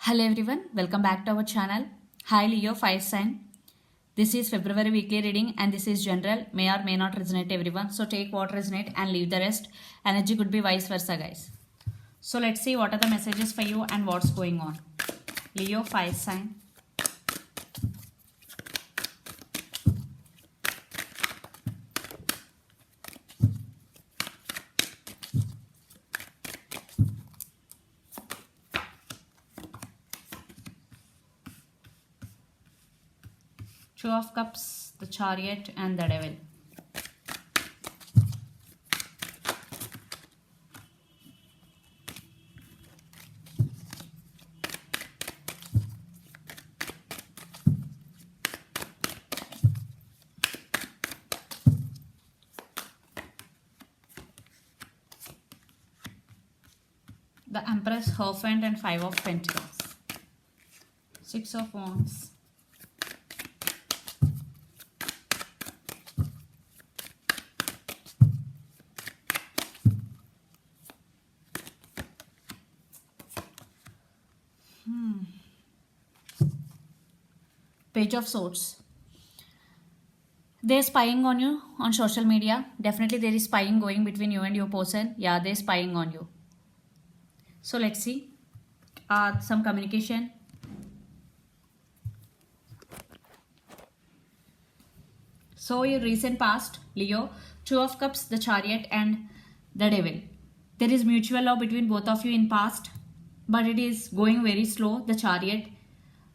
Hello everyone, welcome back to our channel. Hi Leo Fire Sign. This is February weekly reading and this is general, may or may not resonate everyone. So take what resonate and leave the rest. Energy could be vice versa guys. So let's see what are the messages for you and what's going on. Leo Fire Sign. Two of Cups, the Chariot and the Devil. The Empress, Hierophant and Five of Pentacles. Six of Wands. Page of Swords. They're spying on you on social media. Definitely there is spying going between you and your person. Yeah, they're spying on you. So let's see. Some communication. So your recent past, Leo, Two of Cups, the Chariot and the Devil. There is mutual love between both of you in past, but it is going very slow, the Chariot.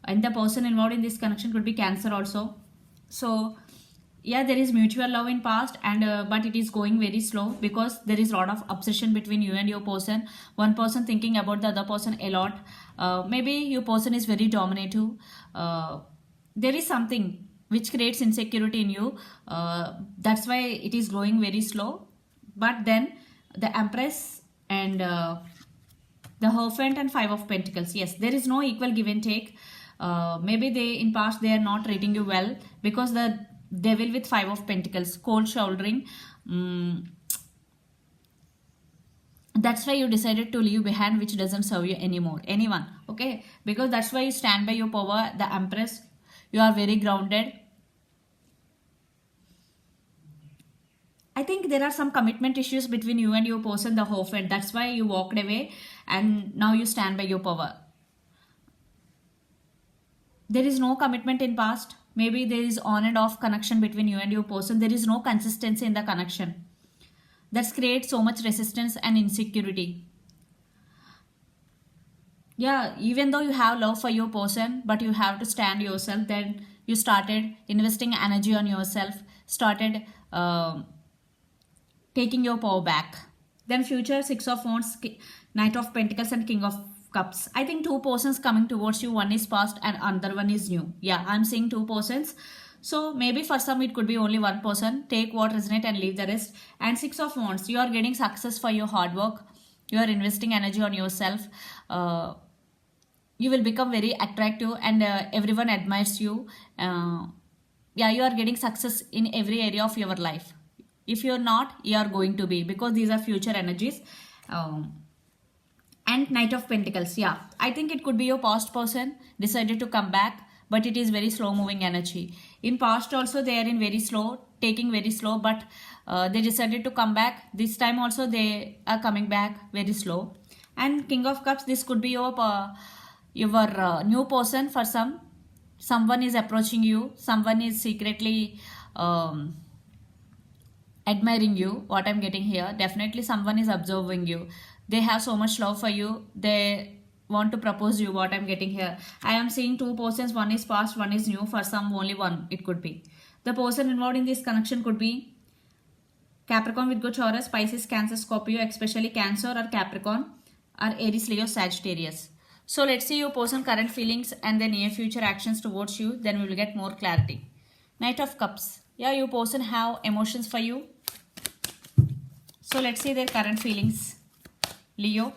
And the person involved in this connection could be Cancer also. So yeah, there is mutual love in past and but it is going very slow because there is a lot of obsession between you and your person. One person thinking about the other person a lot. Maybe your person is very dominative. There is something which creates insecurity in you. That's why it is going very slow. But then the Empress and the Hierophant and Five of Pentacles. Yes, there is no equal give and take. Maybe they in past they are not treating you well because the Devil with Five of Pentacles, cold shouldering. That's why you decided to leave behind which doesn't serve you anymore. Anyone, okay? Because that's why you stand by your power. The Empress, you are very grounded. I think there are some commitment issues between you and your person, the Hierophant. That's why you walked away and now you stand by your power. There is no commitment in past. Maybe there is on and off connection between you and your person. There is no consistency in the connection. That creates so much resistance and insecurity. Yeah, even though you have love for your person, but you have to stand yourself. Then you started investing energy on yourself, started taking your power back. Then future, Six of Wands, Knight of Pentacles and King of Cups. I think two persons coming towards you. One is past and another one is new. Yeah, I'm seeing two persons. So maybe for some it could be only one person. Take what resonate and leave the rest. And Six of Wands, you are getting success for your hard work. You are investing energy on yourself. You will become very attractive and everyone admires you. Yeah, you are getting success in every area of your life. If you're not, you are going to be, because these are future energies. And Knight of Pentacles, yeah, I think it could be your past person decided to come back, but it is very slow moving energy. In past also they are in very slow, taking very slow, but they decided to come back. This time also they are coming back very slow. And King of Cups, this could be your new person for some. Someone is approaching you, someone is secretly admiring you. What I'm getting here, definitely someone is observing you. They have so much love for you, they want to propose you. What I'm getting here, I am seeing two persons, one is past, one is new. For some only one it could be. The person involved in this connection could be Capricorn, Virgo, Taurus, Pisces, Cancer, Scorpio, especially Cancer or Capricorn, or Aries, Leo, Sagittarius. So let's see your person current feelings and the near future actions towards you, then we will get more clarity. Knight of Cups, yeah, your person have emotions for you. So let's see their current feelings. Leo.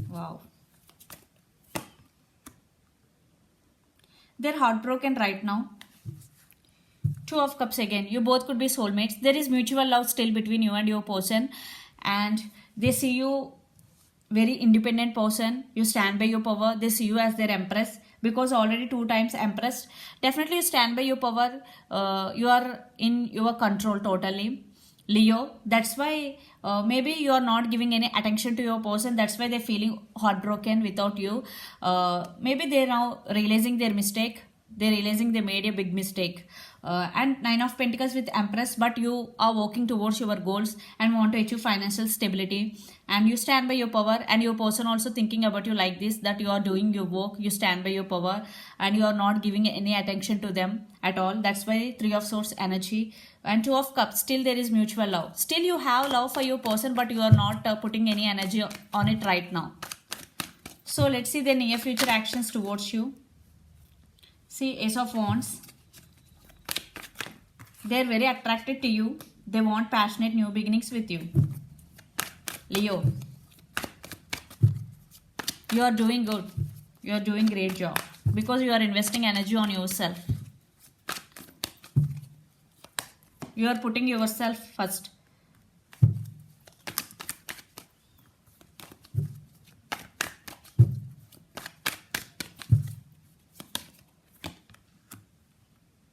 Wow. They're heartbroken right now. Two of Cups again. You both could be soulmates. There is mutual love still between you and your person, and they see you very independent person. You stand by your power. They see you as their empress because already two times empressed. Definitely you stand by your power. You are in your control totally. Leo, that's why maybe you are not giving any attention to your person. That's why they're feeling heartbroken without you. Maybe they're now realizing their mistake. They're realizing they made a big mistake. And Nine of Pentacles with Empress, but you are working towards your goals and want to achieve financial stability, and you stand by your power, and your person also thinking about you like this, that you are doing your work, you stand by your power, and you are not giving any attention to them at all. That's why Three of Swords energy. And Two of Cups, still there is mutual love. Still you have love for your person, but you are not putting any energy on it right now. So let's see the near future actions towards you. See, Ace of Wands. They are very attracted to you. They want passionate new beginnings with you. Leo, you are doing good. You are doing great job because you are investing energy on yourself. You are putting yourself first.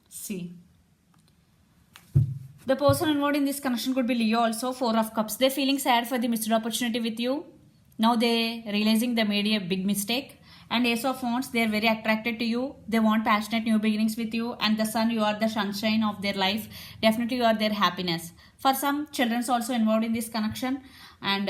See. The person involved in this connection could be Leo also. Four of Cups. They're feeling sad for the missed opportunity with you. Now they're realizing they made a big mistake. And Ace of Wands, they're very attracted to you. They want passionate new beginnings with you. And the Sun, you are the sunshine of their life. Definitely you are their happiness. For some, children's also involved in this connection. And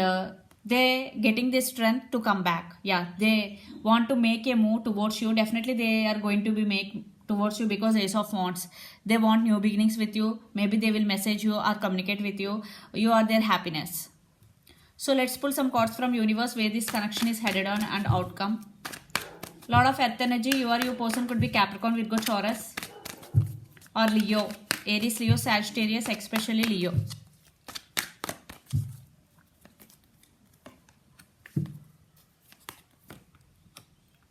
they getting the strength to come back. Yeah, they want to make a move towards you. Definitely they are going to be make towards you because Ace of Wands, they want new beginnings with you. Maybe they will message you or communicate with you. You are their happiness. So let's pull some cards from universe where this connection is headed on and outcome. Lot of earth energy. You or your person could be Capricorn, Virgo, Taurus, or Leo, Aries, Leo, Sagittarius, especially Leo.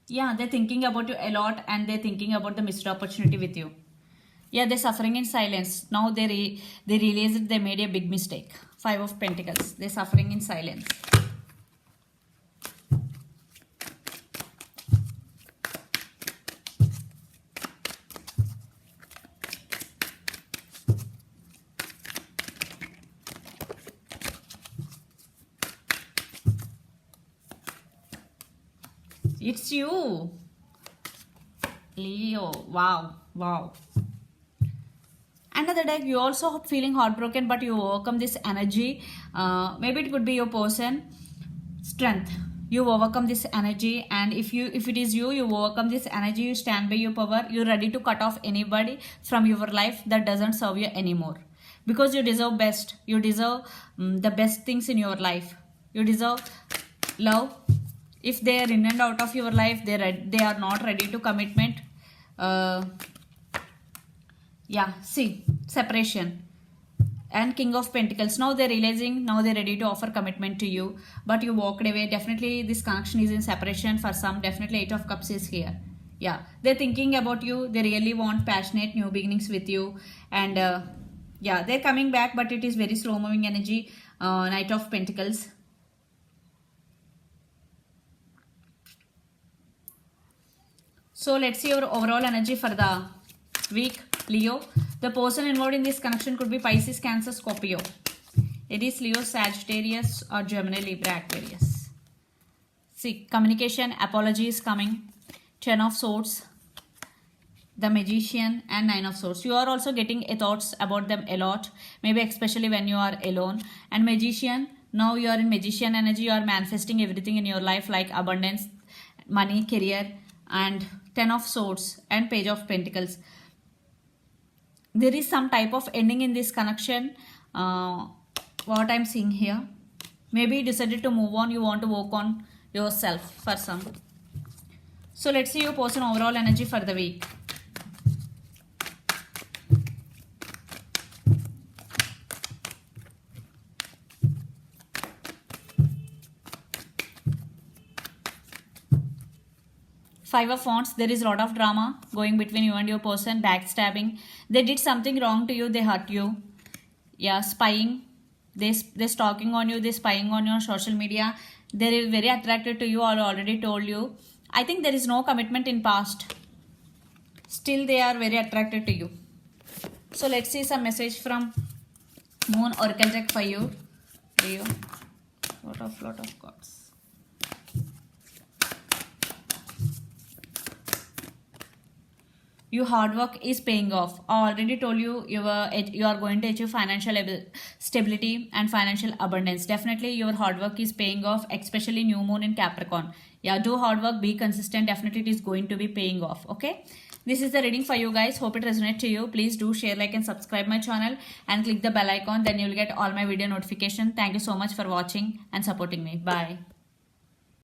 Yeah, they're thinking about you a lot, and they're thinking about the missed opportunity with you. Yeah, they're suffering in silence. Now they realized they made a big mistake. Five of Pentacles. They're suffering in silence. It's you, Leo. Wow, wow. Another deck, you also feeling heartbroken, but you overcome this energy. Maybe it could be your person. Strength. You overcome this energy, and if it is you, you overcome this energy. You stand by your power. You're ready to cut off anybody from your life that doesn't serve you anymore, because you deserve best. You deserve the best things in your life. You deserve love. If they are in and out of your life, they are not ready to commitment. Yeah, see, separation. And King of Pentacles. Now they're realizing, now they're ready to offer commitment to you, but you walked away. Definitely this connection is in separation for some. Definitely Eight of Cups is here. Yeah, they're thinking about you. They really want passionate new beginnings with you, and yeah, they're coming back, but it is very slow moving energy. Knight of Pentacles. So let's see your overall energy for the week, Leo. The person involved in this connection could be Pisces, Cancer, Scorpio, Aries, Leo, Sagittarius, or Gemini, Libra, Aquarius. See, communication, apology is coming. Ten of Swords, the Magician, and Nine of Swords. You are also getting thoughts about them a lot, maybe especially when you are alone. And Magician, now you are in Magician energy. You are manifesting everything in your life like abundance, money, career, and Ten of Swords and Page of Pentacles. There is some type of ending in this connection. What I'm seeing here, maybe you decided to move on. You want to work on yourself for some. So let's see your person overall energy for the week. Five of Wands, there is a lot of drama going between you and your person, backstabbing. They did something wrong to you, they hurt you. Yeah, spying. They're stalking on you, they're spying on your social media. They're very attracted to you, I already told you. I think there is no commitment in past. Still they are very attracted to you. So let's see some message from Moon Oracle deck for you. Leo. Lot of cards. Your hard work is paying off. I already told you you are going to achieve financial stability and financial abundance. Definitely your hard work is paying off, especially new moon in Capricorn. Yeah, do hard work, be consistent. Definitely it is going to be paying off. Okay. This is the reading for you guys. Hope it resonates to you. Please do share, like and subscribe my channel and click the bell icon. Then you will get all my video notification. Thank you so much for watching and supporting me. Bye.